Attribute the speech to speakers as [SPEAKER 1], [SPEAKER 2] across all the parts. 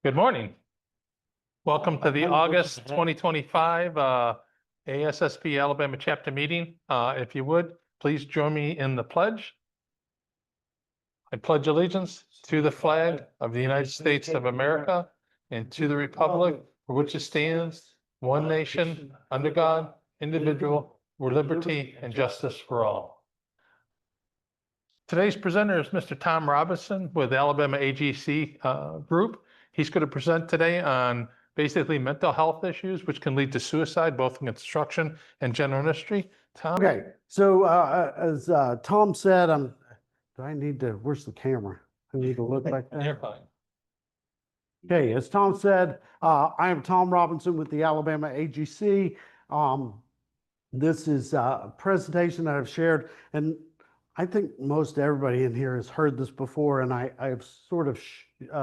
[SPEAKER 1] Good morning. Welcome to the August 2025 ASSP Alabama chapter meeting. If you would, please join me in the pledge. I pledge allegiance to the flag of the United States of America and to the republic for which it stands, one nation, under God, indivisible, with liberty and justice for all. Today's presenter is Mr. Tom Robinson with Alabama AGC Group. He's going to present today on basically mental health issues, which can lead to suicide, both in construction and general industry. Tom?
[SPEAKER 2] Okay, so as Tom said, where's the camera? I need to look like that.
[SPEAKER 1] You're fine.
[SPEAKER 2] Okay, as Tom said, I am Tom Robinson with the Alabama AGC. This is a presentation that I've shared, and I think most everybody in here has heard this before, and I've sort of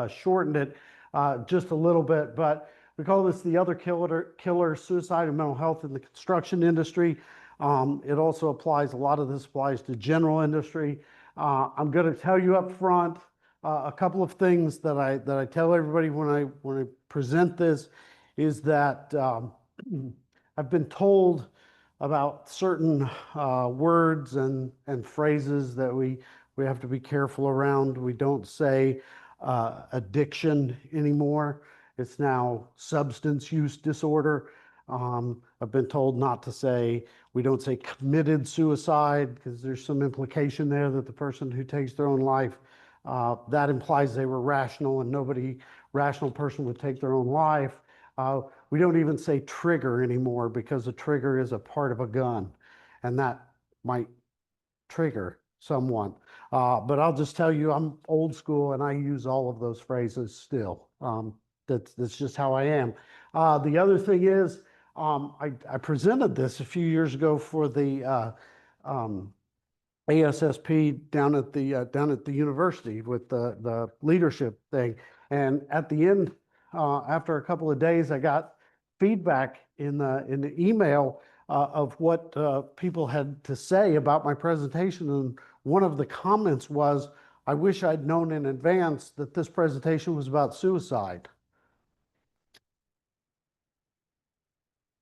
[SPEAKER 2] shortened it just a little bit, but we call this the other killer, suicide and mental health in the construction industry. It also applies, a lot of this applies to general industry. I'm going to tell you up front a couple of things that I tell everybody when I present this is that I've been told about certain words and phrases that we have to be careful around. We don't say addiction anymore. It's now substance use disorder. I've been told not to say, we don't say committed suicide because there's some implication there that the person who takes their own life, that implies they were rational and nobody rational person would take their own life. We don't even say trigger anymore because a trigger is a part of a gun and that might trigger someone. But I'll just tell you, I'm old school and I use all of those phrases still. That's just how I am. The other thing is, I presented this a few years ago for the ASSP down at the university with the leadership thing. And at the end, after a couple of days, I got feedback in the email of what people had to say about my presentation. And one of the comments was, I wish I'd known in advance that this presentation was about suicide.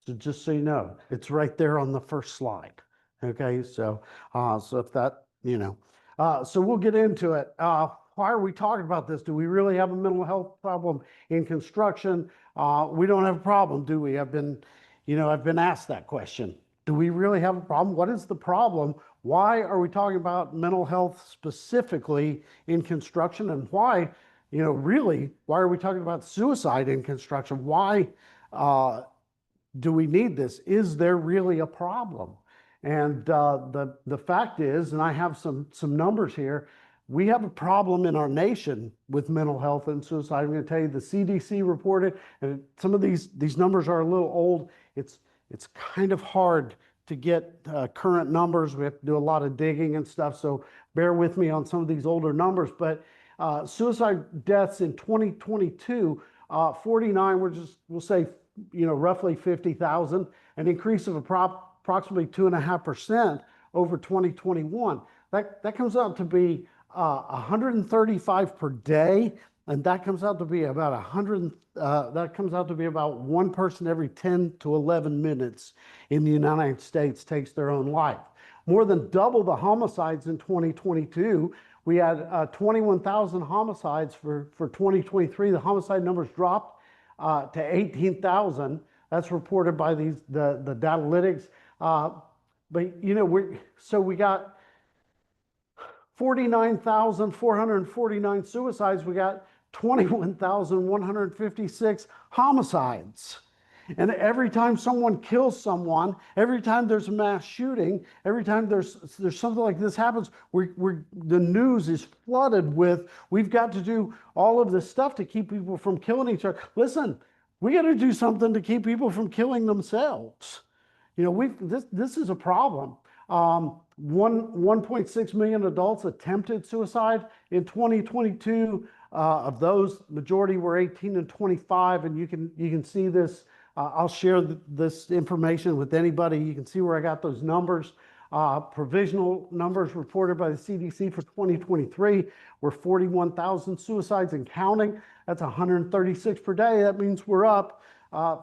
[SPEAKER 2] So just so you know, it's right there on the first slide. Okay, so if that, so we'll get into it. Why are we talking about this? Do we really have a mental health problem in construction? We don't have a problem, do we? I've been asked that question. Do we really have a problem? What is the problem? Why are we talking about mental health specifically in construction? And why, really, why are we talking about suicide in construction? Why do we need this? Is there really a problem? And the fact is, and I have some numbers here, we have a problem in our nation with mental health and suicide. I'm going to tell you, the CDC reported, and some of these numbers are a little old. It's kind of hard to get current numbers. We have to do a lot of digging and stuff, so bear with me on some of these older numbers. But suicide deaths in 2022, 49, we'll say, roughly 50,000, an increase of approximately 2.5% over 2021. That comes out to be 135 per day, and that comes out to be about 100. That comes out to be about one person every 10 to 11 minutes in the United States takes their own life. More than double the homicides in 2022. We had 21,000 homicides for 2023. The homicide numbers dropped to 18,000. That's reported by the Datalytics. But we got 49,449 suicides. We got 21,156 homicides. And every time someone kills someone, every time there's a mass shooting, every time there's something like this happens, the news is flooded with, we've got to do all of this stuff to keep people from killing each other. Listen, we got to do something to keep people from killing themselves. This is a problem. 1.6 million adults attempted suicide in 2022. Of those, majority were 18 and 25, and you can see this. I'll share this information with anybody. You can see where I got those numbers. Provisional numbers reported by the CDC for 2023 were 41,000 suicides and counting. That's 136 per day. That means we're up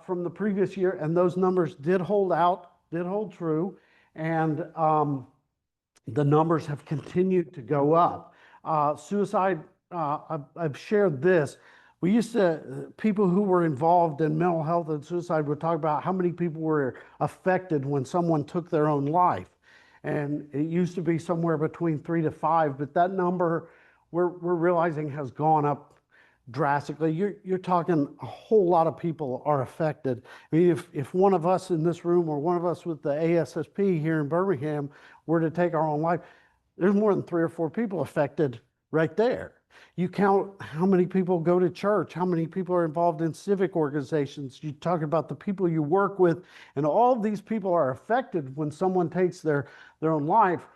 [SPEAKER 2] from the previous year, and those numbers did hold true, and the numbers have continued to go up. Suicide, I've shared this. We used to, people who were involved in mental health and suicide would talk about how many people were affected when someone took their own life. And it used to be somewhere between 3 to 5, but that number we're realizing has gone up drastically. You're talking a whole lot of people are affected. I mean, if one of us in this room or one of us with the ASSP here in Birmingham were to take our own life, there's more than 3 or 4 people affected right there. You count how many people go to church, how many people are involved in civic organizations. You talk about the people you work with, and all of these people are affected when someone takes their own life.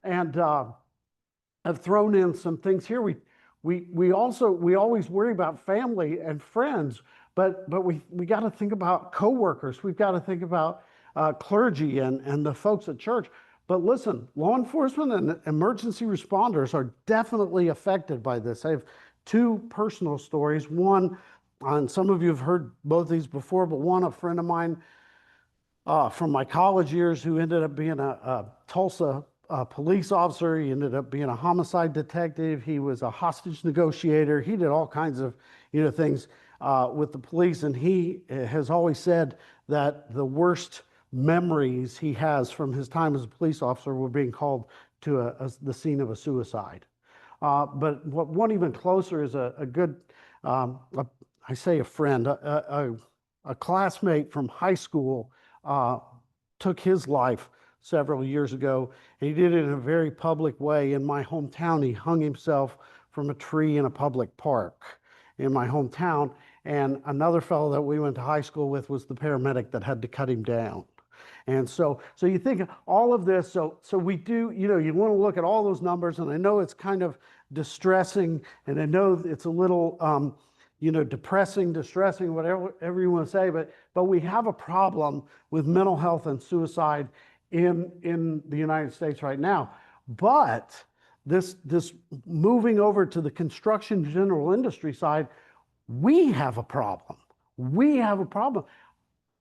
[SPEAKER 2] And I've thrown in some things here. We always worry about family and friends, but we got to think about coworkers. We've got to think about clergy and the folks at church. But listen, law enforcement and emergency responders are definitely affected by this. I have 2 personal stories. One, and some of you have heard both these before, but one, a friend of mine from my college years who ended up being a Tulsa police officer. He ended up being a homicide detective. He was a hostage negotiator. He did all kinds of things with the police, and he has always said that the worst memories he has from his time as a police officer were being called to the scene of a suicide. But one even closer is a good, I say a friend, a classmate from high school took his life several years ago. And he did it in a very public way in my hometown. He hung himself from a tree in a public park in my hometown. And another fellow that we went to high school with was the paramedic that had to cut him down. And so you think all of this, so we do, you want to look at all those numbers, and I know it's kind of distressing, and I know it's a little, depressing, distressing, whatever you want to say, but we have a problem with mental health and suicide in the United States right now. But this moving over to the construction general industry side, we have a problem. We have a problem.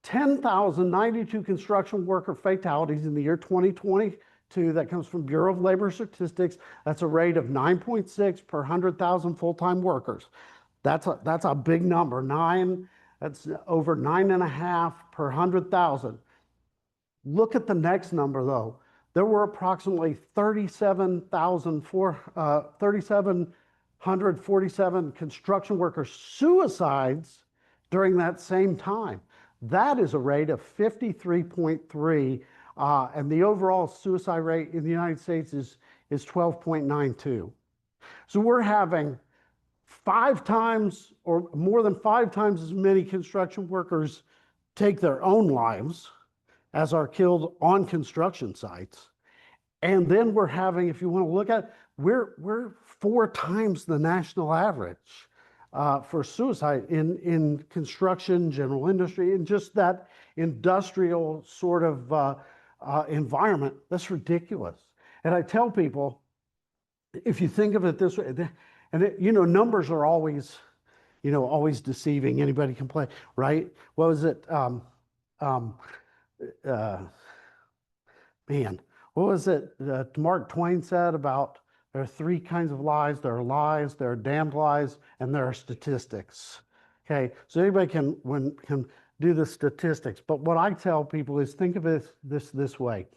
[SPEAKER 2] 10,092 construction worker fatalities in the year 2022. That comes from Bureau of Labor Statistics. That's a rate of 9.6 per 100,000 full-time workers. That's a big number. That's over 9.5 per 100,000. Look at the next number, though. There were approximately 3,747 construction worker suicides during that same time. That is a rate of 53.3, and the overall suicide rate in the United States is 12.92. So we're having 5 times or more than 5 times as many construction workers take their own lives as are killed on construction sites. And then we're having, if you want to look at, we're 4 times the national average for suicide in construction, general industry, and just that industrial sort of environment. That's ridiculous. And I tell people, if you think of it this way, and numbers are always, always deceiving. Anybody can play, right? What was it? What was it Mark Twain said about there are 3 kinds of lies. There are lies, there are damned lies, and there are statistics. Okay, so anybody can do the statistics. But what I tell people is think of it this way: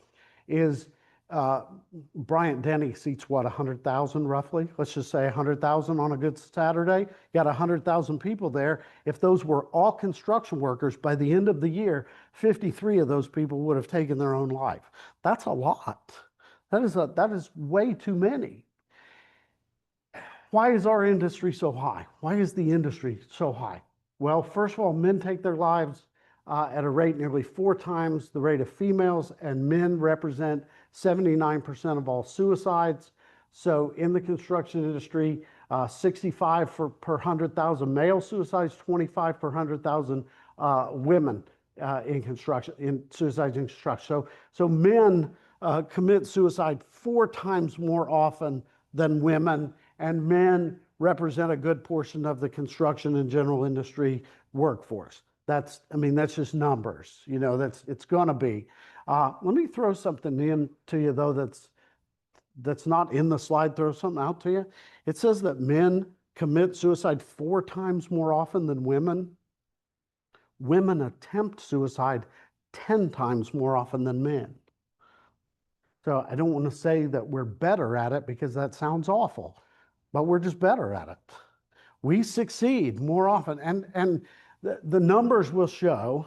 [SPEAKER 2] is Bryant Denny seats what, 100,000 roughly? Let's just say 100,000 on a good Saturday. You got 100,000 people there. If those were all construction workers, by the end of the year, 53 of those people would have taken their own life. That's a lot. That is way too many. Why is our industry so high? Why is the industry so high? Well, first of all, men take their lives at a rate nearly 4 times the rate of females, and men represent 79% of all suicides. So in the construction industry, 65 per 100,000 male suicides, 25 per 100,000 women in construction, in suicides in construction. So men commit suicide 4 times more often than women, and men represent a good portion of the construction and general industry workforce. I mean, that's just numbers, you know, it's going to be. Let me throw something in to you, though, that's not in the slide. Throw something out to you. It says that men commit suicide 4 times more often than women. Women attempt suicide 10 times more often than men. So I don't want to say that we're better at it, because that sounds awful, but we're just better at it. We succeed more often, and the numbers will show,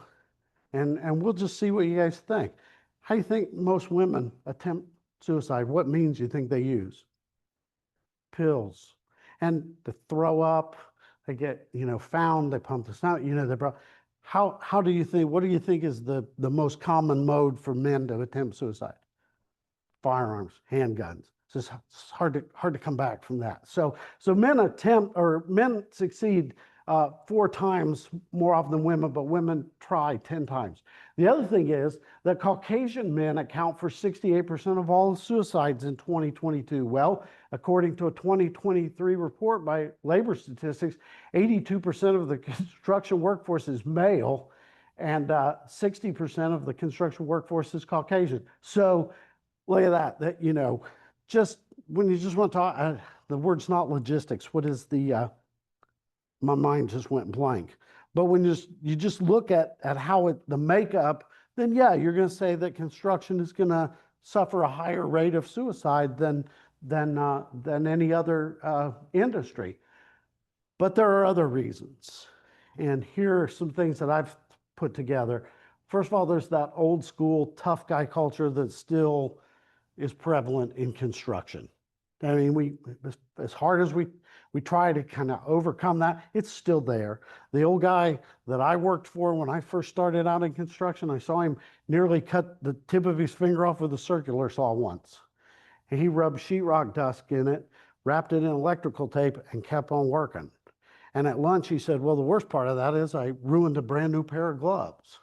[SPEAKER 2] and we'll just see what you guys think. How do you think most women attempt suicide? What means you think they use? Pills. And to throw up, they get, you know, found, they pump this out, you know, how do you think, what do you think is the most common mode for men to attempt suicide? Firearms, handguns. It's hard to come back from that. So men succeed 4 times more often than women, but women try 10 times. The other thing is that Caucasian men account for 68% of all suicides in 2022. Well, according to a 2023 report by Labor Statistics, 82% of the construction workforce is male, and 60% of the construction workforce is Caucasian. So look at that, you know, just when you just want to talk, the word's not logistics. What is the, my mind just went blank. But when you just look at how the makeup, then yeah, you're going to say that construction is going to suffer a higher rate of suicide than any other industry. But there are other reasons. And here are some things that I've put together. First of all, there's that old school tough guy culture that still is prevalent in construction. I mean, as hard as we try to kind of overcome that, it's still there. The old guy that I worked for when I first started out in construction, I saw him nearly cut the tip of his finger off with a circular saw once. And he rubbed sheetrock dust in it, wrapped it in electrical tape, and kept on working. And at lunch, he said, well, the worst part of that is I ruined a brand new pair of gloves.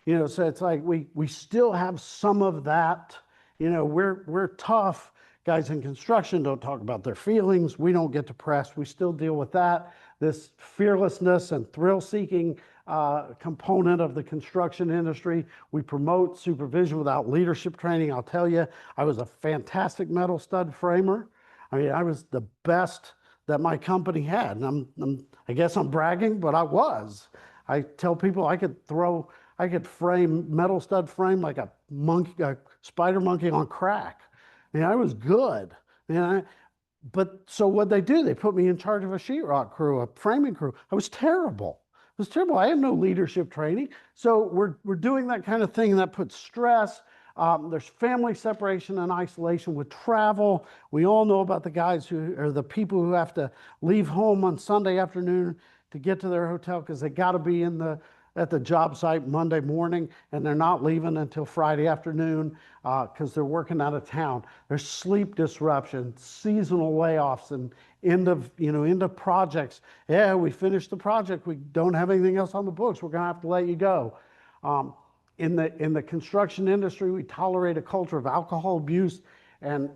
[SPEAKER 2] You know, so it's like we still have some of that. You know, we're tough. Guys in construction don't talk about their feelings. We don't get depressed. We still deal with that. This fearlessness and thrill-seeking component of the construction industry. We promote supervision without leadership training. I'll tell you, I was a fantastic metal stud framer. I mean, I was the best that my company had. And I guess I'm bragging, but I was. I tell people I could frame metal stud frame like a spider monkey on crack. I mean, I was good. But so what they do, they put me in charge of a sheetrock crew, a framing crew. I was terrible. It was terrible. I had no leadership training. So we're doing that kind of thing, and that puts stress. There's family separation and isolation with travel. We all know about the guys who are the people who have to leave home on Sunday afternoon to get to their hotel because they got to be at the job site Monday morning, and they're not leaving until Friday afternoon because they're working out of town. There's sleep disruption, seasonal layoffs, and end of projects. Yeah, we finished the project. We don't have anything else on the books. We're going to have to let you go. In the construction industry, we tolerate a culture of alcohol abuse and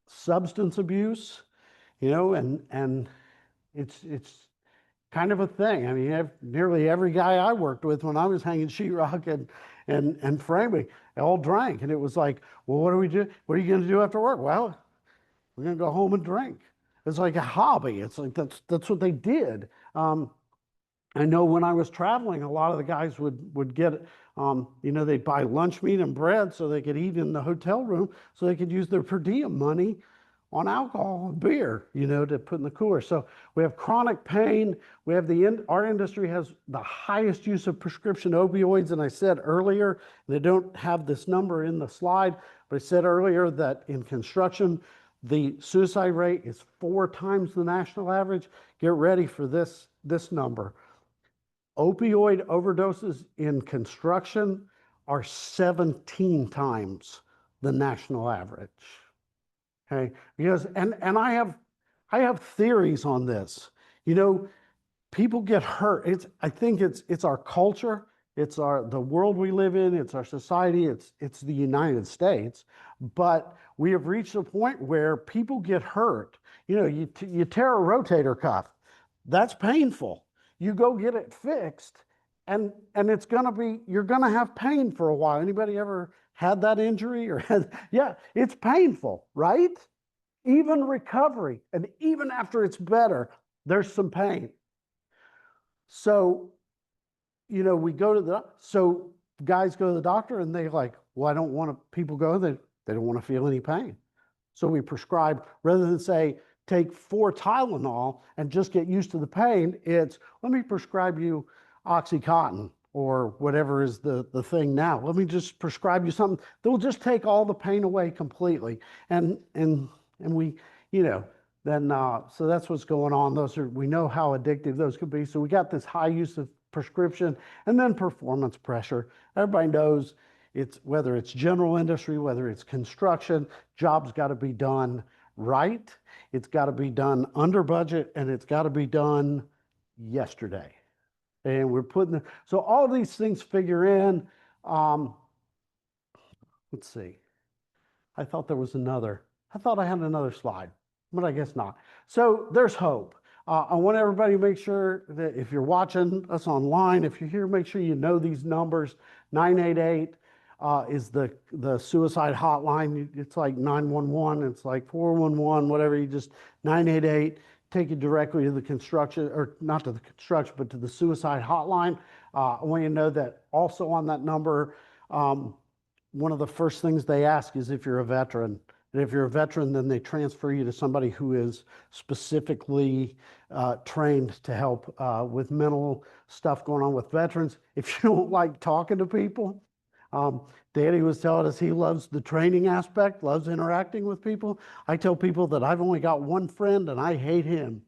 [SPEAKER 2] substance abuse. You know, and it's kind of a thing. I mean, nearly every guy I worked with when I was hanging sheetrock and framing, they all drank. And it was like, well, what do we do? What are you going to do after work? Well, we're going to go home and drink. It's like a hobby. It's like that's what they did. I know when I was traveling, a lot of the guys would get, they'd buy lunch meat and bread so they could eat in the hotel room so they could use their per diem money on alcohol and beer, to put in the cooler. So we have chronic pain. We have our industry has the highest use of prescription opioids. And I said earlier, they don't have this number in the slide, but I said earlier that in construction, the suicide rate is 4 times the national average. Get ready for this number. Opioid overdoses in construction are 17 times the national average. Okay, because and I have theories on this. People get hurt. I think it's our culture. it's the world we live in, it's our society, it's the United States. But we have reached a point where people get hurt. You tear a rotator cuff, that's painful. You go get it fixed, and it's gonna be, you're gonna have pain for a while. Anybody ever had that injury or yeah, it's painful, right? Even recovery, and even after it's better, there's some pain. So, we go to so guys go to the doctor and they like, well, I don't want to, people go, they don't want to feel any pain. So we prescribe, rather than say, take 4 Tylenol and just get used to the pain, it's, let me prescribe you Oxycontin or whatever is the thing now. Let me just prescribe you something that will just take all the pain away completely. And we, then, so that's what's going on. We know how addictive those could be. So we got this high use of prescription, and then performance pressure. Everybody knows whether it's general industry, whether it's construction, jobs got to be done right. It's got to be done under budget, and it's got to be done yesterday. And we're so all these things figure in. Let's see. I thought I had another slide, but I guess not. So there's hope. I want everybody to make sure that if you're watching us online, if you're here, make sure you know these numbers. 988 is the suicide hotline. It's like 911, it's like 411, whatever. You just 988, take you directly to the construction, or not to the construction, but to the suicide hotline. I want you to know that also on that number, one of the first things they ask is if you're a veteran. And if you're a veteran, then they transfer you to somebody who is specifically trained to help with mental stuff going on with veterans. If you don't like talking to people, Danny was telling us he loves the training aspect, loves interacting with people. I tell people that I've only got one friend and I hate him.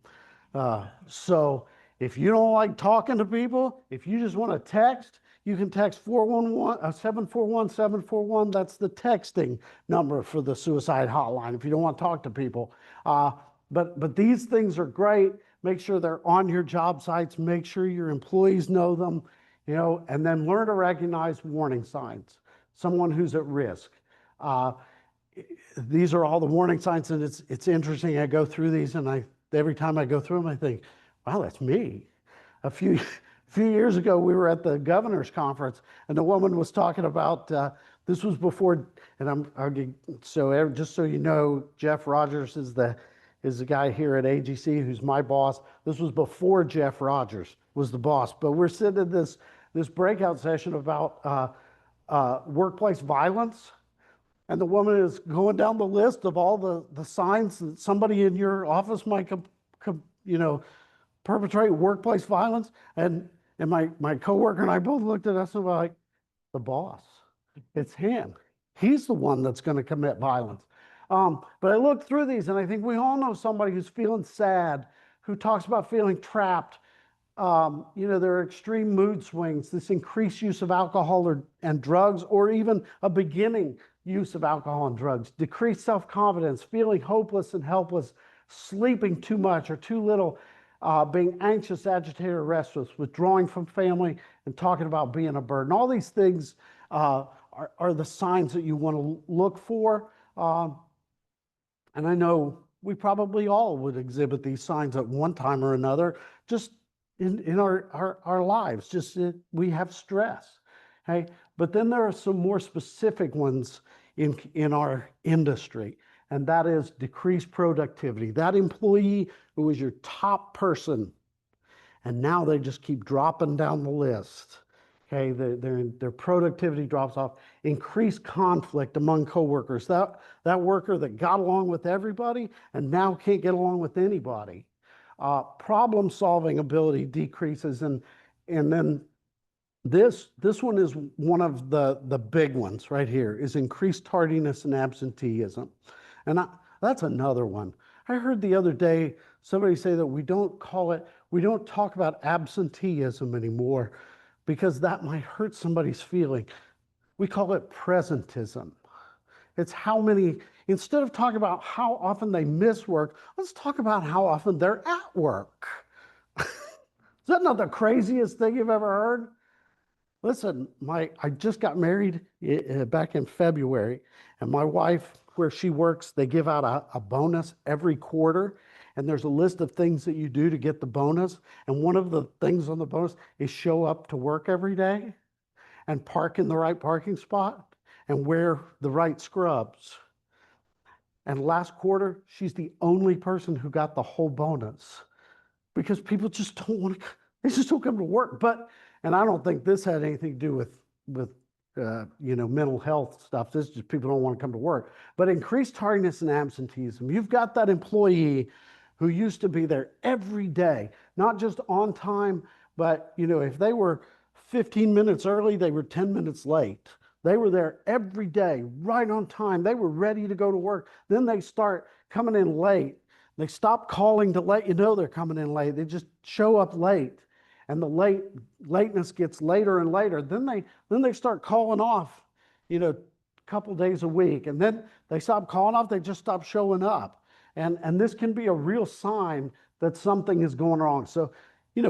[SPEAKER 2] So if you don't like talking to people, if you just want to text, you can text 741-741. That's the texting number for the suicide hotline if you don't want to talk to people. But these things are great. Make sure they're on your job sites. Make sure your employees know them, and then learn to recognize warning signs. Someone who's at risk. These are all the warning signs, and it's interesting. I go through these, and every time I go through them, I think, wow, that's me. A few years ago, we were at the governor's conference, and the woman was talking about, this was before, and just so you know, Jeff Rogers is the guy here at AGC who's my boss. This was before Jeff Rogers was the boss, but we're sitting in this breakout session about workplace violence, and the woman is going down the list of all the signs that somebody in your office might perpetrate workplace violence. And my coworker and I both looked at us and were like, the boss, it's him. He's the one that's going to commit violence. But I looked through these, and I think we all know somebody who's feeling sad, who talks about feeling trapped. There are extreme mood swings, this increased use of alcohol and drugs, or even a beginning use of alcohol and drugs, decreased self-confidence, feeling hopeless and helpless, sleeping too much or too little, being anxious, agitated, or restless, withdrawing from family, and talking about being a burden. All these things are the signs that you want to look for. And I know we probably all would exhibit these signs at one time or another, just in our lives. Just we have stress. Okay? But then there are some more specific ones in our industry, and that is decreased productivity. That employee who was your top person, and now they just keep dropping down the list. Okay, their productivity drops off. Increased conflict among coworkers. That worker that got along with everybody and now can't get along with anybody. Problem-solving ability decreases, and then this one is one of the big ones right here, is increased tardiness and absenteeism. And that's another one. I heard the other day somebody say that we don't talk about absenteeism anymore because that might hurt somebody's feeling. We call it presentism. It's instead of talking about how often they miss work, let's talk about how often they're at work. Is that not the craziest thing you've ever heard? Listen, I just got married back in February, and my wife, where she works, they give out a bonus every quarter, and there's a list of things that you do to get the bonus. And one of the things on the bonus is show up to work every day and park in the right parking spot and wear the right scrubs. And last quarter, she's the only person who got the whole bonus because people just don't want to, they just don't come to work. But, and I don't think this had anything to do with mental health stuff. This is just people don't want to come to work. But increased tardiness and absenteeism. You've got that employee who used to be there every day, not just on time, but if they were 15 minutes early, they were 10 minutes late. They were there every day, right on time. They were ready to go to work. Then they start coming in late. They stop calling to let you know they're coming in late. They just show up late. And the lateness gets later and later. Then they start calling off, a couple days a week. And then they stop calling off, they just stop showing up. And this can be a real sign that something is going wrong. So,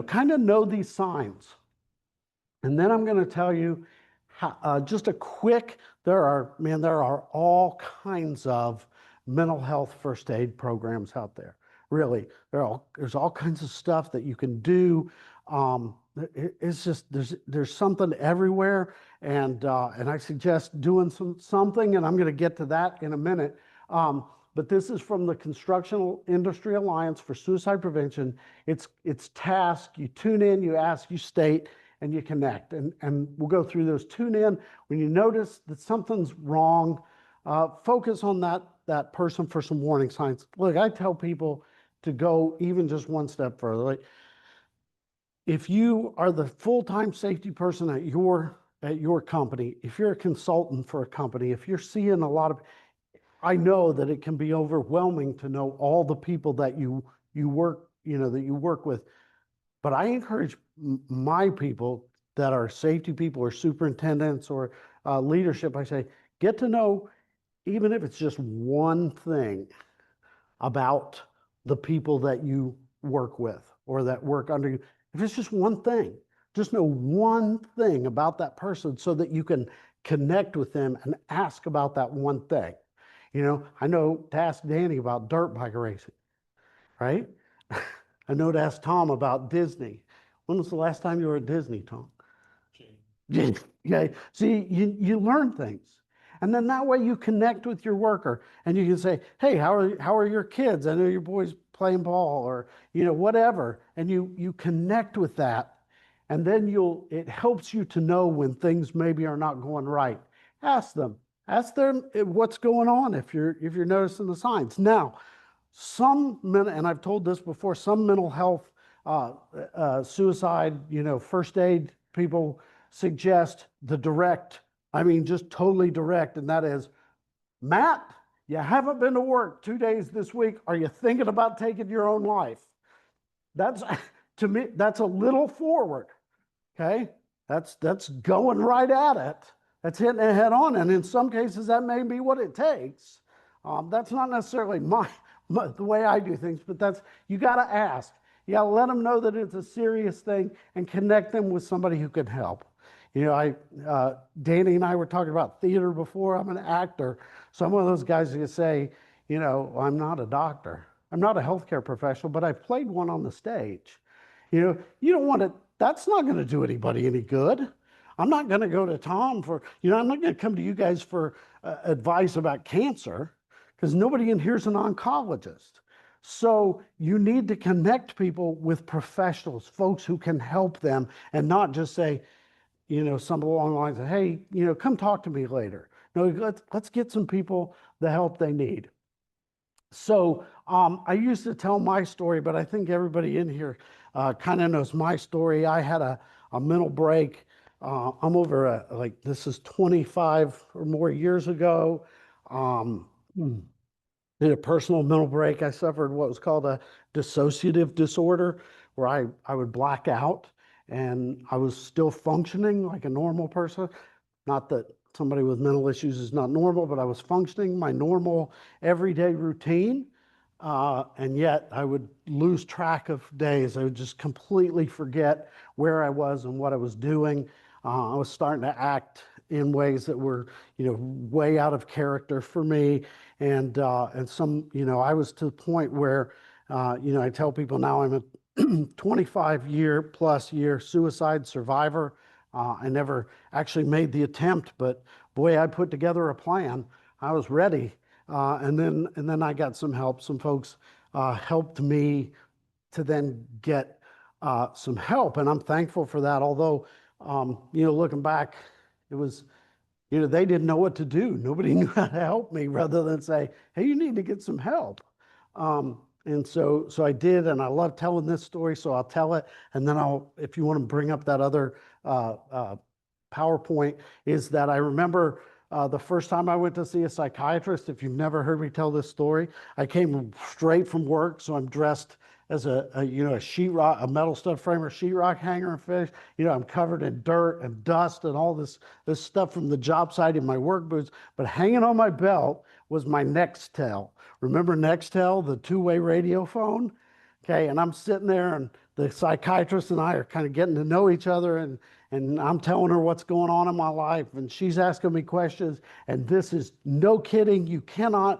[SPEAKER 2] kind of know these signs. And then I'm going to tell you just a quick, there are all kinds of mental health first aid programs out there. Really, there's all kinds of stuff that you can do. It's just there's something everywhere, and I suggest doing something, and I'm going to get to that in a minute. But this is from the Construction Industry Alliance for Suicide Prevention. It's task. You tune in, you ask, you state, and you connect. And we'll go through those. Tune in. When you notice that something's wrong, focus on that person for some warning signs. Look, I tell people to go even just one step further. Like, if you are the full-time safety person at your company, if you're a consultant for a company, if you're seeing a lot of, I know that it can be overwhelming to know all the people that you work with. But I encourage my people that are safety people or superintendents or leadership, I say, get to know, even if it's just one thing about the people that you work with or that work under you. If it's just one thing, just know one thing about that person so that you can connect with them and ask about that one thing. I know to ask Danny about dirt bike racing, right? I know to ask Tom about Disney. When was the last time you were at Disney, Tom? Yeah. See, you learn things. And then that way you connect with your worker and you can say, hey, how are your kids? I know your boy's playing ball or, whatever. And you connect with that. And then it helps you to know when things maybe are not going right. Ask them what's going on if you're noticing the signs. Now, and I've told this before, some mental health, suicide, first aid people suggest just totally direct. And that is, Matt, you haven't been to work 2 days this week. Are you thinking about taking your own life? That's, to me, that's a little forward. Okay. That's going right at it. That's hitting it head on. And in some cases, that may be what it takes. That's not necessarily the way I do things, but you got to ask. You got to let them know that it's a serious thing and connect them with somebody who can help. Danny and I were talking about theater before. I'm an actor. So I'm one of those guys who say, I'm not a doctor. I'm not a healthcare professional, but I've played one on the stage. You don't want to, that's not going to do anybody any good. I'm not going to go to Tom I'm not going to come to you guys for advice about cancer because nobody in here is an oncologist. So you need to connect people with professionals, folks who can help them and not just say, something along the lines of, hey, come talk to me later. No, let's get some people the help they need. So I used to tell my story, but I think everybody in here kind of knows my story. I had a mental break. I'm over this is 25 or more years ago. In a personal mental break, I suffered what was called a dissociative disorder, where I would black out and I was still functioning like a normal person. Not that somebody with mental issues is not normal, but I was functioning my normal everyday routine. And yet I would lose track of days. I would just completely forget where I was and what I was doing. I was starting to act in ways that were, way out of character for me. And some, I was to the point where, I tell people now I'm a 25-year+ suicide survivor. I never actually made the attempt, but boy, I put together a plan. I was ready. And then I got some help. Some folks helped me to then get some help, and I'm thankful for that. Although, looking back, it was, they didn't know what to do. Nobody knew how to help me, rather than say, "Hey, you need to get some help." And so I did, and I love telling this story, so I'll tell it, and then if you want to bring up that other PowerPoint, is that I remember the first time I went to see a psychiatrist. If you've never heard me tell this story, I came straight from work, so I'm dressed as a sheetrock, a metal stud framer, sheetrock hanger and finish. I'm covered in dirt and dust and all this stuff from the job site in my work boots. But hanging on my belt was my Nextel. Remember Nextel, the two-way radio phone? Okay, and I'm sitting there, and the psychiatrist and I are kind of getting to know each other, and I'm telling her what's going on in my life, and she's asking me questions. And this is no kidding. You can't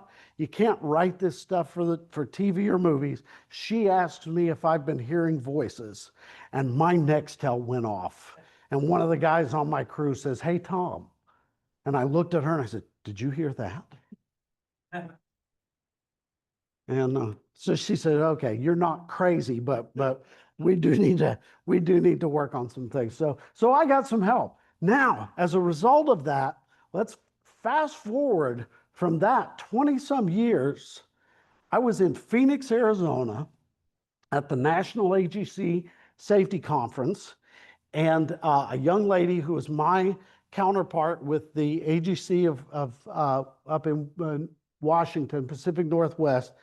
[SPEAKER 2] write this stuff for TV or movies. She asks me if I've been hearing voices, and my Nextel went off. And one of the guys on my crew says, "Hey, Tom." And I looked at her and I said, "Did you hear that?" And so she said, "Okay, you're not crazy, but we do need to work on some things." So I got some help. Now, as a result of that, let's fast forward from that 20 some years. I was in Phoenix, Arizona, at the National AGC Safety Conference, and a young lady who was my counterpart with the AGC up in Washington, Pacific Northwest.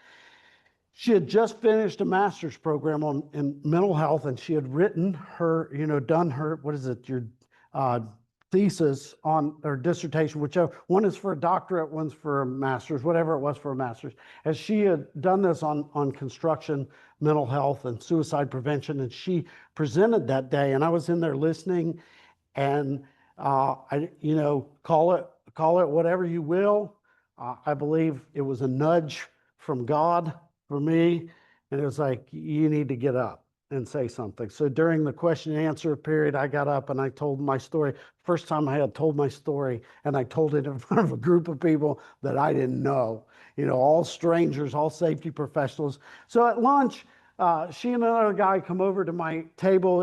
[SPEAKER 2] She had just finished a master's program in mental health, and she had written her, done her, what is it, your thesis on, or dissertation, whichever, one is for a doctorate, one's for a master's, whatever it was for a master's. As she had done this on construction, mental health, and suicide prevention, and she presented that day, and I was in there listening, and call it whatever you will. I believe it was a nudge from God for me, and it was like, you need to get up and say something. So during the question and answer period, I got up and I told my story. First time I had told my story, and I told it in front of a group of people that I didn't know, all strangers, all safety professionals. So at lunch, she and another guy come over to my table.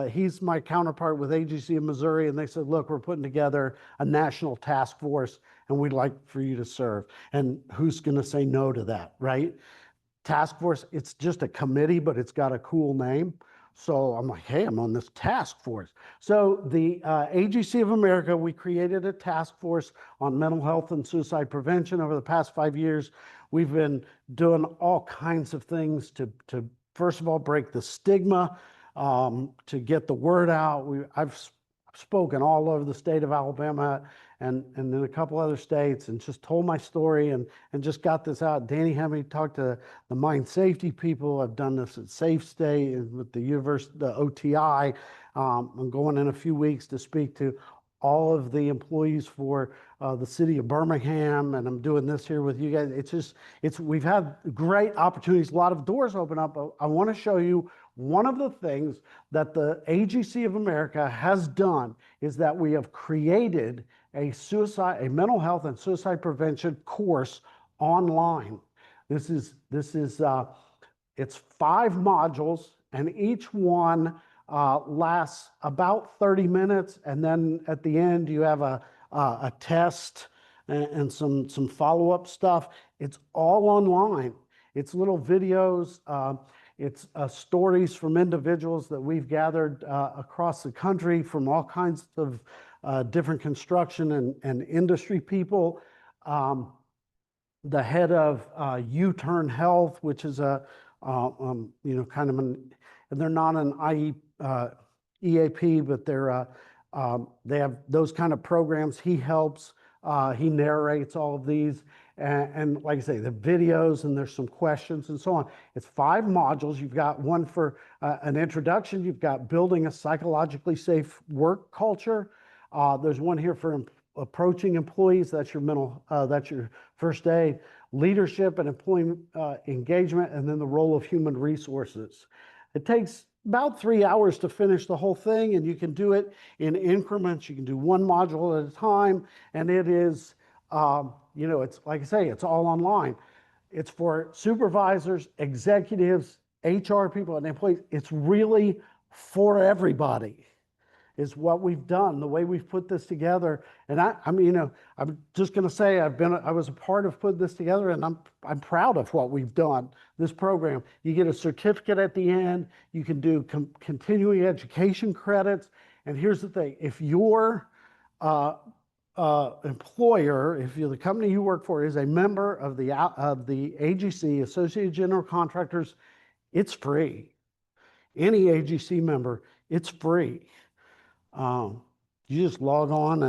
[SPEAKER 2] He's my counterpart with AGC in Missouri, and they said, "Look, we're putting together a national task force, and we'd like for you to serve." And who's going to say no to that, right? Task force, it's just a committee, but it's got a cool name. So I'm like, hey, I'm on this task force. So the AGC of America, we created a task force on mental health and suicide prevention. Over the past 5 years, we've been doing all kinds of things to first of all, break the stigma, to get the word out. I've spoken all over the state of Alabama and in a couple other states, and just told my story and just got this out. Danny had me talk to the mine safety people. I've done this at Safe State and with the university, the OTI. I'm going in a few weeks to speak to all of the employees for the city of Birmingham, and I'm doing this here with you guys. We've had great opportunities, a lot of doors open up. I want to show you one of the things that the AGC of America has done is that we have created a mental health and suicide prevention course online. It's 5 modules, and each one lasts about 30 minutes. And then at the end, you have a test and some follow-up stuff. It's all online. It's little videos. It's stories from individuals that we've gathered across the country from all kinds of different construction and industry people. The head of U-Turn Health, which is kind of and they're not an EAP, but they have those kind of programs. He helps, he narrates all of these. and like I say, the videos and there's some questions and so on. It's 5 modules. You've got one for an introduction. You've got building a psychologically safe work culture. There's one here for approaching employees. That's that's your first aid, leadership and employee engagement, and then the role of human resources. It takes about 3 hours to finish the whole thing, and you can do it in increments. You can do one module at a time, and it is, it's like I say, it's all online. It's for supervisors, executives, HR people, and employees. It's really for everybody is what we've done, the way we've put this together. And I'm just going to say I was a part of putting this together, and I'm proud of what we've done. This program, you get a certificate at the end. You can do continuing education credits. And here's the thing: if your employer, if the company you work for is a member of the AGC, Associated General Contractors, it's free. Any AGC member, it's free. You just log on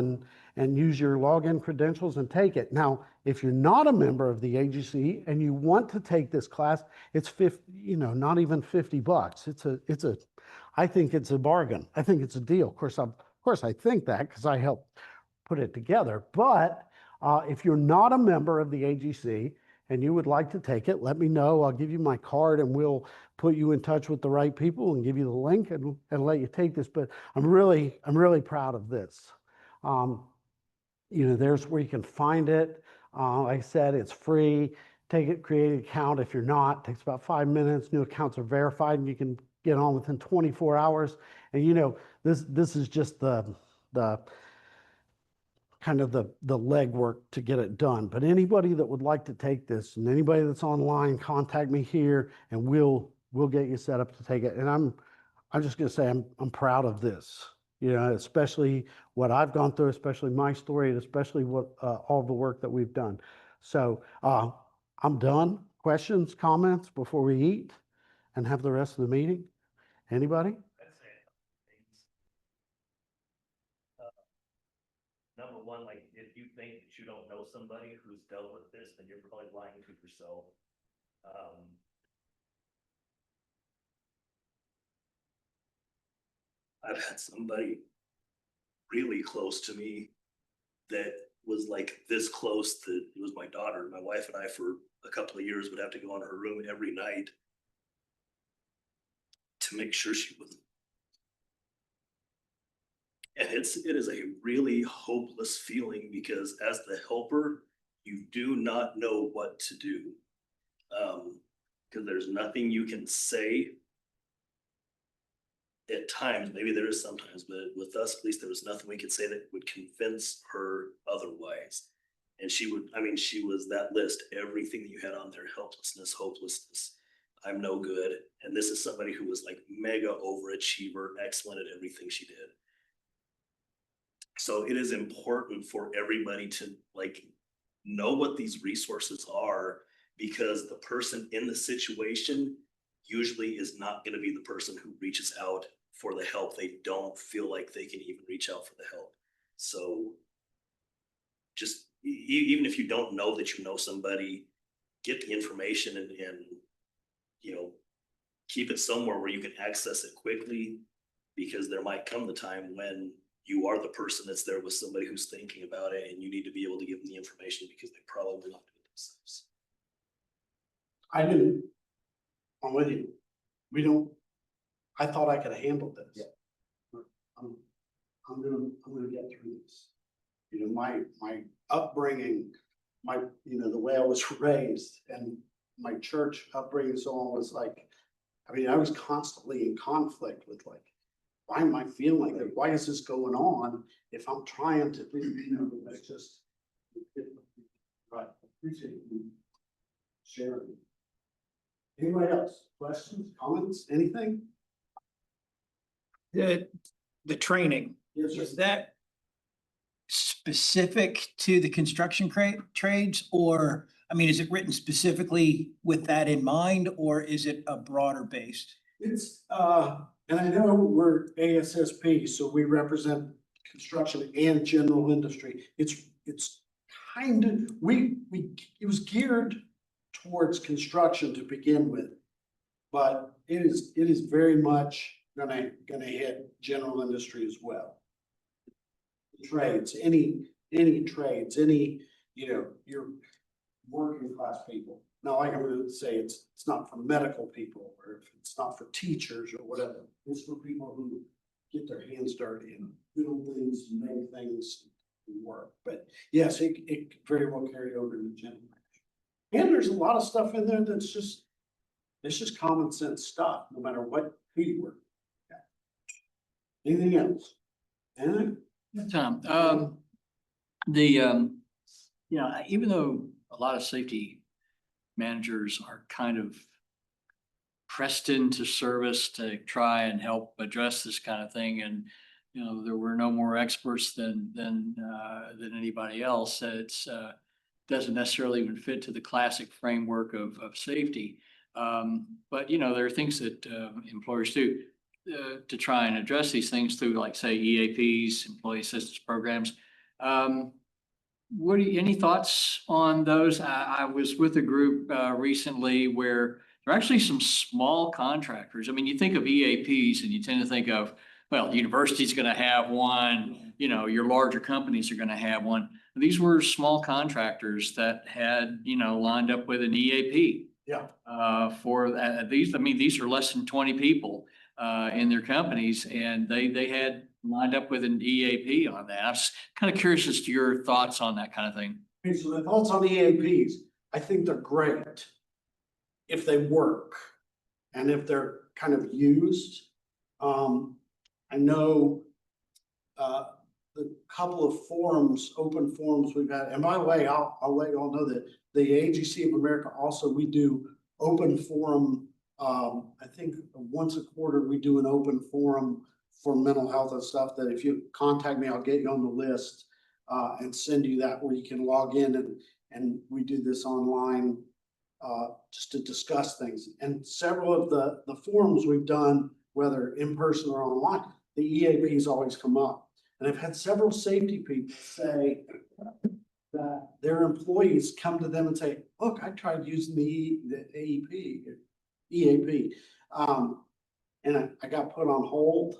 [SPEAKER 2] and use your login credentials and take it. Now, if you're not a member of the AGC and you want to take this class, it's not even $50. I think it's a bargain. I think it's a deal. Of course, I think that because I helped put it together. But if you're not a member of the AGC and you would like to take it, let me know. I'll give you my card and we'll put you in touch with the right people and give you the link and let you take this. But I'm really proud of this. There's where you can find it. Like I said, it's free. Take it, create an account. If you're not, it takes about 5 minutes. New accounts are verified and you can get on within 24 hours. And this is just the kind of the legwork to get it done. But anybody that would like to take this, and anybody that's online, contact me here and we'll get you set up to take it. And I'm just going to say I'm proud of this, especially what I've gone through, especially my story, and especially what all the work that we've done. So I'm done. Questions, comments before we eat and have the rest of the meeting? Anybody?
[SPEAKER 3] Number one, like if you think that you don't know somebody who's dealt with this, then you're probably lying to yourself. I've had somebody really close to me that was like this close that it was my daughter. My wife and I for a couple of years would have to go in her room every night to make sure she was. And it is a really hopeless feeling because as the helper, you do not know what to do. Because there's nothing you can say. At times, maybe there is sometimes, but with us, at least there was nothing we could say that would convince her otherwise. And she was that list, everything that you had on there: helplessness, hopelessness, I'm no good. And this is somebody who was like mega overachiever, excellent at everything she did. So it is important for everybody to know what these resources are, because the person in the situation usually is not going to be the person who reaches out for the help. They don't feel like they can even reach out for the help. So just even if you don't know that you know somebody, get the information and keep it somewhere where you can access it quickly, because there might come the time when you are the person that's there with somebody who's thinking about it, and you need to be able to give them the information because they probably will not do it themselves.
[SPEAKER 2] I'm with you. I thought I could have handled this. Yeah. I'm gonna get through this. My upbringing, the way I was raised and my church upbringing and so on was I was constantly in conflict with why am I feeling like that? Why is this going on if I'm trying to it's just right. Appreciate you sharing. Anybody else? Questions, comments, anything?
[SPEAKER 4] The training,
[SPEAKER 2] Yes, sir.
[SPEAKER 4] is that specific to the construction trades, or, is it written specifically with that in mind, or is it a broader based?
[SPEAKER 2] It's, and I know we're ASSP, so we represent construction and general industry. It's it was geared towards construction to begin with. But it is very much gonna hit general industry as well. Trades, any trades, your working class people. Now, like I'm gonna say, it's not for medical people, or if it's not for teachers or whatever. It's for people who get their hands dirty and build things and make things work. But yes, it very well carry over to general. And there's a lot of stuff in there that's just, it's just common sense stuff, no matter who you work. Yeah. Anything else? Anything?
[SPEAKER 5] Tom, even though a lot of safety managers are kind of pressed into service to try and help address this kind of thing, and there were no more experts than anybody else. It's doesn't necessarily even fit to the classic framework of safety. But there are things that employers do to try and address these things through, like, say, EAPs, employee assistance programs. Any thoughts on those? I was with a group recently where there are actually some small contractors. I mean, you think of EAPs and you tend to think of, well, the university's going to have one, your larger companies are going to have one. These were small contractors that had, lined up with an EAP.
[SPEAKER 2] Yeah.
[SPEAKER 5] For these, I mean, these are less than 20 people in their companies, and they had lined up with an EAP on that. I was kind of curious as to your thoughts on that kind of thing.
[SPEAKER 2] Okay, so the thoughts on EAPs, I think they're great if they work and if they're kind of used. I know the couple of forums, open forums we've had, and by the way, I'll let you all know that the AGC of America also, we do open forum. I think once a quarter we do an open forum for mental health and stuff, that if you contact me, I'll get you on the list and send you that, where you can log in, and we do this online just to discuss things. And several of the forums we've done, whether in person or online, the EAPs always come up. And I've had several safety people say that their employees come to them and say, look, I tried using the EAP, and I got put on hold,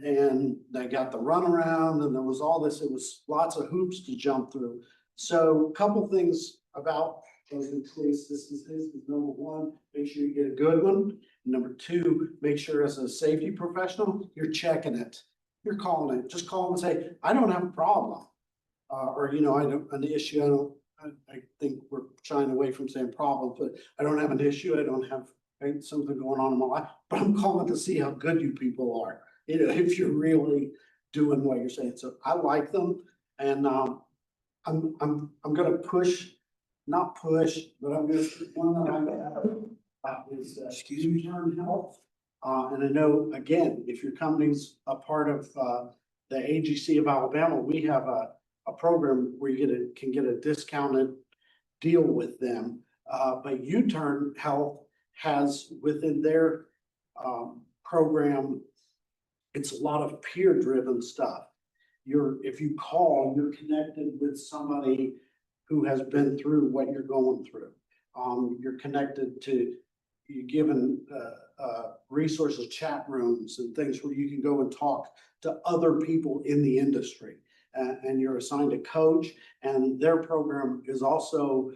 [SPEAKER 2] and they got the runaround, and there was all this, it was lots of hoops to jump through. So a couple things about those employees, this is number one, make sure you get a good one. Number two, make sure as a safety professional, you're checking it. You're calling it, just call them and say, I don't have a problem. Or, I don't, an issue, I think we're shying away from saying problems, but I don't have an issue. I don't have something going on in my life, but I'm calling to see how good you people are. If you're really doing what you're saying. So I like them, and I'm gonna push, not push, but I'm gonna, one that I have is Return Health. And I know, again, if your company's a part of the AGC of Alabama, we have a program where you can get a discounted deal with them. But U-Turn Health has within their program, it's a lot of peer-driven stuff. If you call, you're connected with somebody who has been through what you're going through. You're connected to, you're given resources, chat rooms and things where you can go and talk to other people in the industry, and you're assigned a coach, and their program is also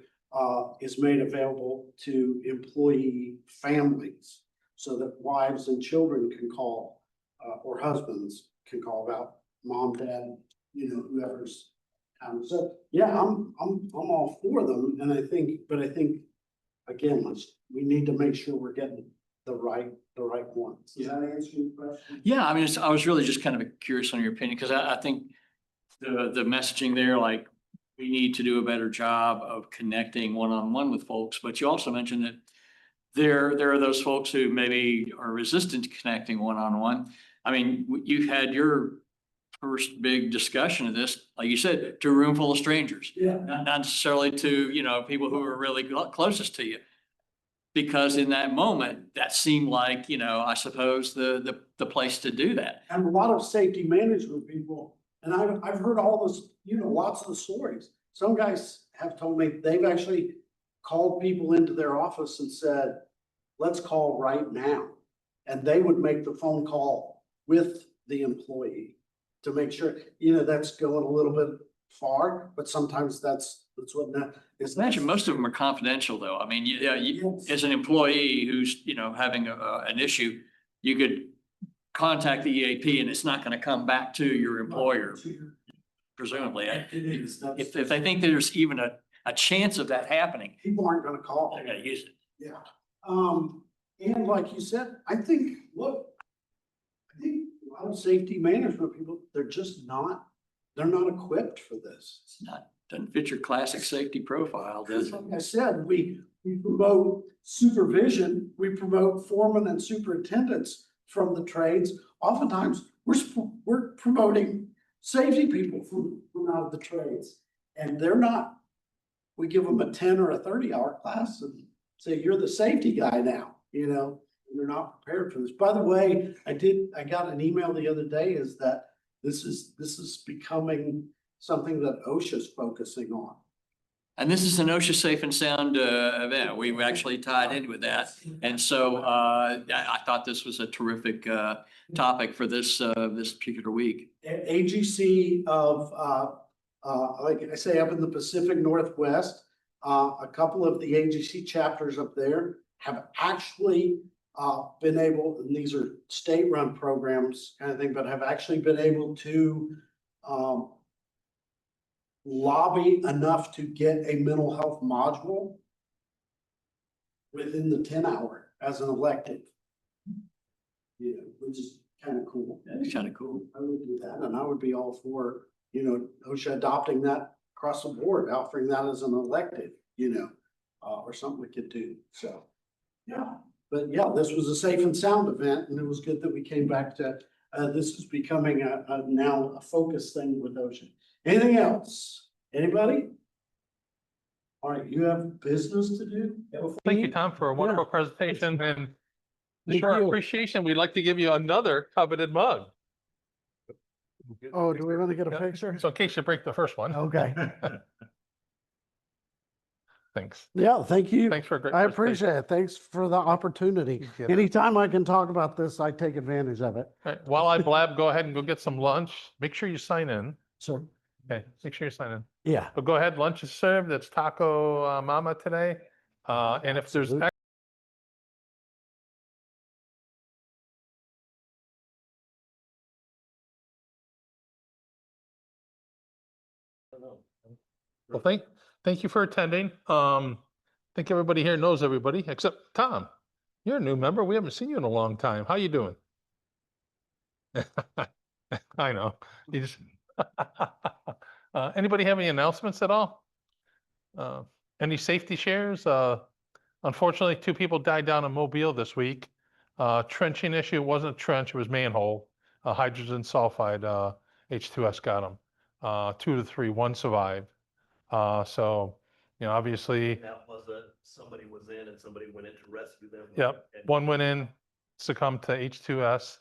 [SPEAKER 2] is made available to employee families, so that wives and children can call, or husbands can call about mom, dad, whoever's. So yeah, I'm all for them, and I think again, we need to make sure we're getting the right ones. Does that answer your question?
[SPEAKER 5] Yeah, I mean, I was really just kind of curious on your opinion, because I think the messaging there, like, we need to do a better job of connecting one-on-one with folks. But you also mentioned that there are those folks who maybe are resistant to connecting one-on-one. I mean, you had your first big discussion of this, like you said, to a room full of strangers.
[SPEAKER 2] Yeah.
[SPEAKER 5] Not necessarily to, people who are really closest to you. Because in that moment, that seemed like, I suppose the place to do that.
[SPEAKER 2] And a lot of safety management people, and I've heard all this, lots of the stories. some guys have told me they've actually called people into their office and said, let's call right now. And they would make the phone call with the employee to make sure, that's going a little bit far, but sometimes that's what is.
[SPEAKER 5] Imagine most of them are confidential though. I mean,
[SPEAKER 2] Yes.
[SPEAKER 5] as an employee who's, having an issue, you could contact the EAP and it's not gonna come back to your employer, presumably.
[SPEAKER 2] It is.
[SPEAKER 5] If they think there's even a chance of that happening,
[SPEAKER 2] People aren't gonna call.
[SPEAKER 5] they're gonna use it.
[SPEAKER 2] Yeah. And like you said, I think a lot of safety management people, they're not equipped for this.
[SPEAKER 5] It's not, doesn't fit your classic safety profile, does it?
[SPEAKER 2] Like I said, we promote supervision, we promote foremen and superintendents from the trades. Oftentimes, we're promoting safety people from out of the trades. And they're not, we give them a 10 or a 30-hour class and say, you're the safety guy now, and they're not prepared for this. By the way, I got an email the other day is that this is becoming something that OSHA's focusing on.
[SPEAKER 5] And this is an OSHA Safe and Sound event. We actually tied in with that. And so I thought this was a terrific topic for this particular week.
[SPEAKER 2] AGC of, like I say, up in the Pacific Northwest, a couple of the AGC chapters up there have actually been able, and these are state-run programs kind of thing, but have actually been able to lobby enough to get a mental health module within the 10-hour as an elective. Which is kind of cool.
[SPEAKER 5] That's kind of cool.
[SPEAKER 2] I would do that, and I would be all for, OSHA adopting that across the board, offering that as an elective, or something we could do, so. Yeah, but yeah, this was a safe and sound event, and it was good that we came back to, this is becoming now a focus thing with OSHA. Anything else? Anybody? All right, you have business to do?
[SPEAKER 1] Thank you, Tom, for a wonderful presentation, and to
[SPEAKER 2] Thank
[SPEAKER 1] show our
[SPEAKER 2] you.
[SPEAKER 1] appreciation, we'd like to give you another coveted mug.
[SPEAKER 2] Oh, do we want to get a picture?
[SPEAKER 1] So in case you break the first one.
[SPEAKER 2] Okay.
[SPEAKER 1] Thanks.
[SPEAKER 2] Yeah, thank you.
[SPEAKER 1] Thanks for a great.
[SPEAKER 2] I
[SPEAKER 1] presentation.
[SPEAKER 2] appreciate it. Thanks for the opportunity.
[SPEAKER 1] You get it.
[SPEAKER 2] Anytime I can talk about this, I take advantage of it.
[SPEAKER 1] All right, while I blab, go ahead and go get some lunch. Make sure you sign in.
[SPEAKER 2] So,
[SPEAKER 1] Okay, make sure you sign in.
[SPEAKER 2] yeah.
[SPEAKER 1] But go ahead, lunch is served. It's Taco Mama today. And if there's
[SPEAKER 2] Absolutely.
[SPEAKER 1] Well, thank you for attending. I think everybody here knows everybody except Tom. You're a new member. We haven't seen you in a long time. How you doing? I know. You just anybody have any announcements at all? Any safety shares? Unfortunately, 2 people died down in Mobile this week. Trenching issue wasn't a trench, it was manhole. Hydrogen sulfide, H2S got them. 2 to 3, 1 survived. So, obviously,
[SPEAKER 3] That was somebody was in and somebody went in to rescue them.
[SPEAKER 1] yep,
[SPEAKER 3] And
[SPEAKER 1] one went in, succumbed to H2S,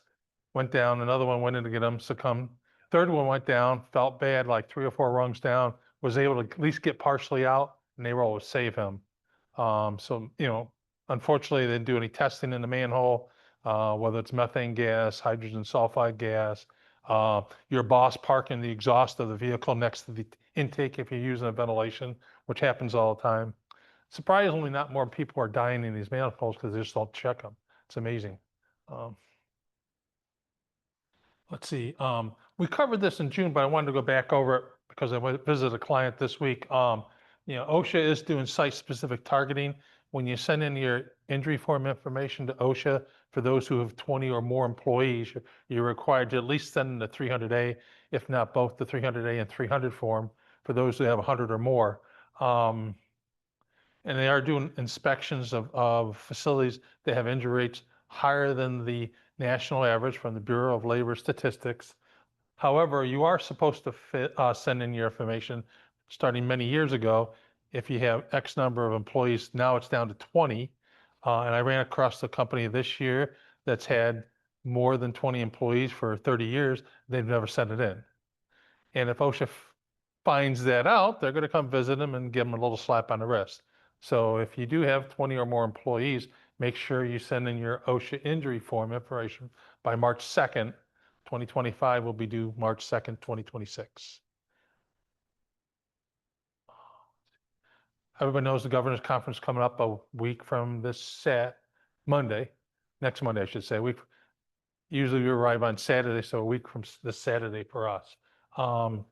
[SPEAKER 1] went down, another one went in to get him, succumbed. Third one went down, felt bad, like 3 or 4 rungs down, was able to at least get partially out, and they were able to save him. So, unfortunately, they didn't do any testing in the manhole, whether it's methane gas, hydrogen sulfide gas, your boss parking the exhaust of the vehicle next to the intake if you're using a ventilation, which happens all the time. Surprisingly, not more people are dying in these manifolds because they just don't check them. It's amazing. Let's see, we covered this in June, but I wanted to go back over it because I went to visit a client this week. OSHA is doing site-specific targeting. When you send in your injury form information to OSHA, for those who have 20 or more employees, you're required to at least send in the 300A, if not both the 300A and 300 form, for those who have 100 or more. And they are doing inspections of facilities that have injury rates higher than the national average from the Bureau of Labor Statistics. However, you are supposed to send in your information starting many years ago. If you have X number of employees, now it's down to 20. And I ran across the company this year that's had more than 20 employees for 30 years. They've never sent it in. And if OSHA finds that out, they're gonna come visit them and give them a little slap on the wrist. So if you do have 20 or more employees, make sure you send in your OSHA injury form information by March 2nd. 2025 will be due March 2nd, 2026. Everybody knows the governor's conference coming up a week from this Monday, next Monday, I should say. Usually we arrive on Saturday, so a week from this Saturday for us. On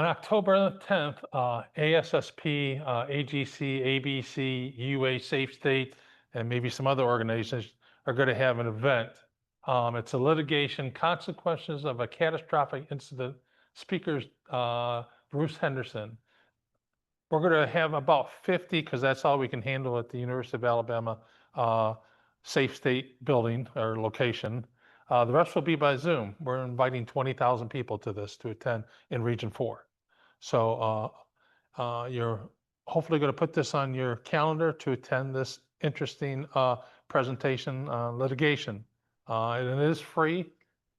[SPEAKER 1] October 10th, ASSP, AGC, ABC, UA, Safe State, and maybe some other organizations are going to have an event. It's a litigation consequences of a catastrophic incident. Speakers, Bruce Henderson. We're going to have about 50, because that's all we can handle at the University of Alabama Safe State building or location. The rest will be by Zoom. We're inviting 20,000 people to this to attend in Region 4. So you're hopefully going to put this on your calendar to attend this interesting presentation litigation. And it is free.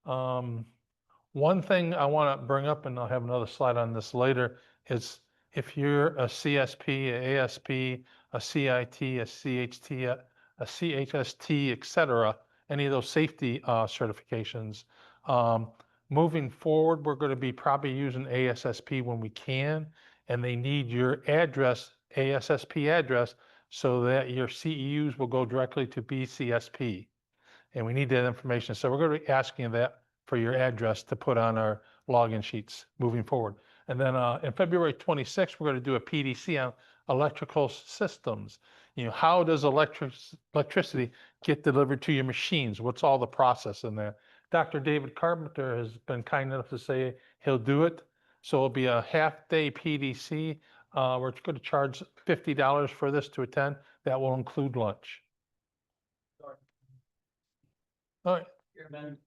[SPEAKER 1] One thing I want to bring up, and I'll have another slide on this later, is if you're a CSP, a ASP, a CIT, a CHT, a CHST, et cetera, any of those safety certifications, moving forward, we're going to be probably using ASSP when we can, and they need your address, ASSP address, so that your CEUs will go directly to BCSP. And we need that information. So we're going to be asking that for your address to put on our login sheets moving forward. And then in February 26th, we're going to do a PDC on electrical systems. You know, how does electricity get delivered to your machines? What's all the process in there? Dr. David Carpenter has been kind enough to say he'll do it. So it'll be a half-day PDC. We're going to charge $50 for this to attend. That will include lunch. All right,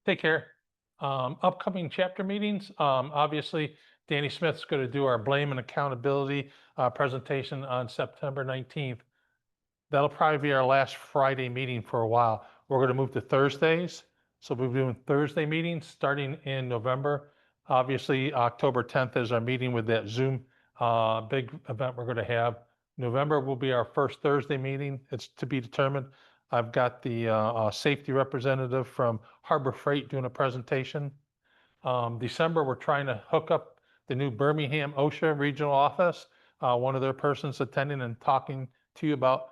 [SPEAKER 1] take care. Upcoming chapter meetings, obviously, Danny Smith's going to do our blame and accountability presentation on September 19th. That'll probably be our last Friday meeting for a while. We're going to move to Thursdays. So we'll be doing Thursday meetings starting in November. Obviously, October 10th is our meeting with that Zoom big event we're going to have. November will be our first Thursday meeting. It's to be determined. I've got the safety representative from Harbor Freight doing a presentation. December, we're trying to hook up the new Birmingham OSHA regional office. One of their persons attending and talking to you about,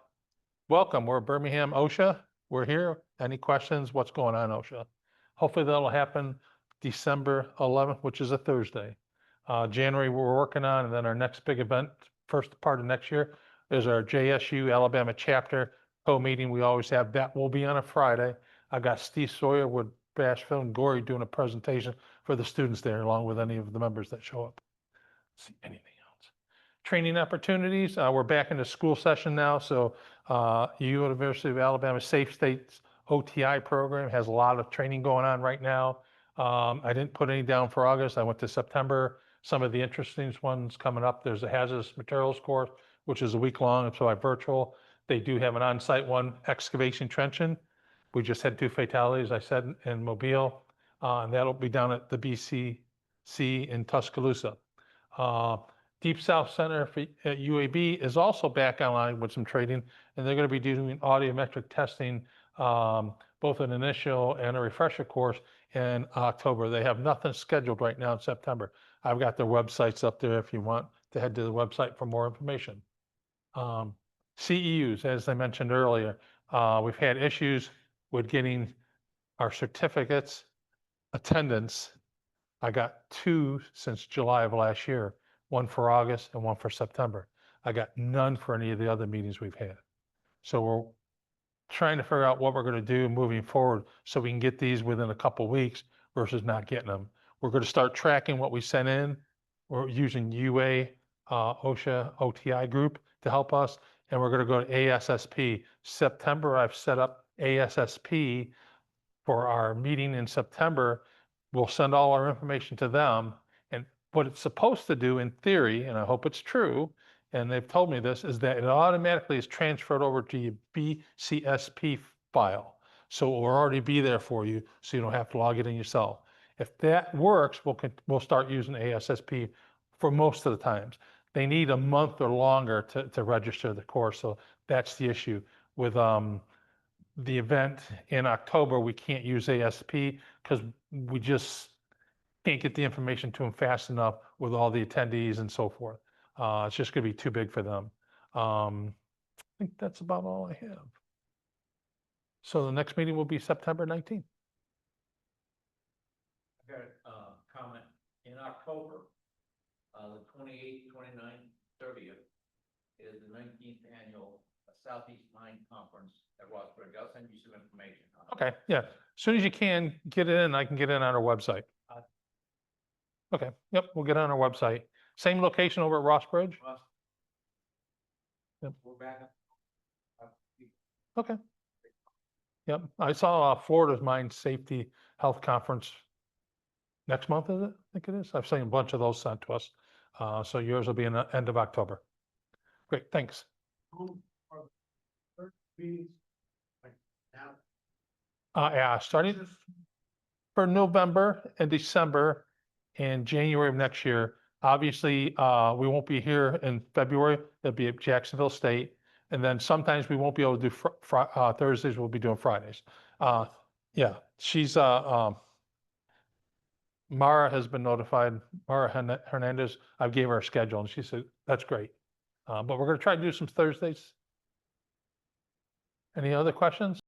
[SPEAKER 1] welcome, we're Birmingham OSHA. We're here. Any questions? What's going on, OSHA? Hopefully that'll happen December 11th, which is a Thursday. January, we're working on, and then our next big event, first part of next year, is our JSU Alabama chapter co-meeting we always have. That will be on a Friday. I got Steve Sawyer with Bashville and Gory doing a presentation for the students there, along with any of the members that show up. See anything else? Training opportunities. We're back in the school session now. So University of Alabama Safe States OTI program has a lot of training going on right now. I didn't put any down for August. I went to September. Some of the interesting ones coming up. There's a hazardous materials course, which is a week long, and so I virtual. They do have an on-site one, excavation trenching. We just had 2 fatalities, I said, in Mobile, and that'll be down at the BCC in Tuscaloosa. Deep South Center at UAB is also back online with some training, and they're going to be doing audiometric testing, both an initial and a refresher course in October. They have nothing scheduled right now in September. I've got their websites up there if you want to head to the website for more information. CEUs, as I mentioned earlier, we've had issues with getting our certificates, attendance. I got 2 since July of last year, one for August and one for September. I got none for any of the other meetings we've had. So we're trying to figure out what we're going to do moving forward so we can get these within a couple weeks versus not getting them. We're going to start tracking what we sent in. We're using UA, OSHA, OTI group to help us. And we're going to go to ASSP. September, I've set up ASSP for our meeting in September. We'll send all our information to them. And what it's supposed to do in theory, and I hope it's true, and they've told me this, is that it automatically is transferred over to your BCSP file. So it will already be there for you, so you don't have to log it in yourself. If that works, we'll start using ASSP for most of the times. They need a month or longer to register the course, so that's the issue. With the event in October, we can't use ASP because we just can't get the information to them fast enough with all the attendees and so forth. It's just gonna be too big for them. I think that's about all I have. So the next meeting will be September 19th.
[SPEAKER 5] I got a comment. In October, the 28th, 29th, 30th is the 19th annual Southeast Mine Conference at Rossburg. I'll send you some information on it.
[SPEAKER 1] Okay, yeah. As soon as you can, get it in, I can get it on our website. Okay, yep, we'll get it on our website. Same location over at Ross Bridge?
[SPEAKER 5] Ross,
[SPEAKER 1] Yep.
[SPEAKER 5] we're back.
[SPEAKER 1] Okay. Yep, I saw Florida's Mine Safety Health Conference next month, is it? I think it is. I've seen a bunch of those sent to us. So yours will be in the end of October. Great, thanks. Yeah, starting for November and December and January of next year. Obviously, we won't be here in February. It'll be at Jacksonville State. And then sometimes we won't be able to do Thursdays, we'll be doing Fridays. Yeah, she's, Mara has been notified, Mara Hernandez, I gave her a schedule and she said, that's great. But we're gonna try to do some Thursdays. Any other questions?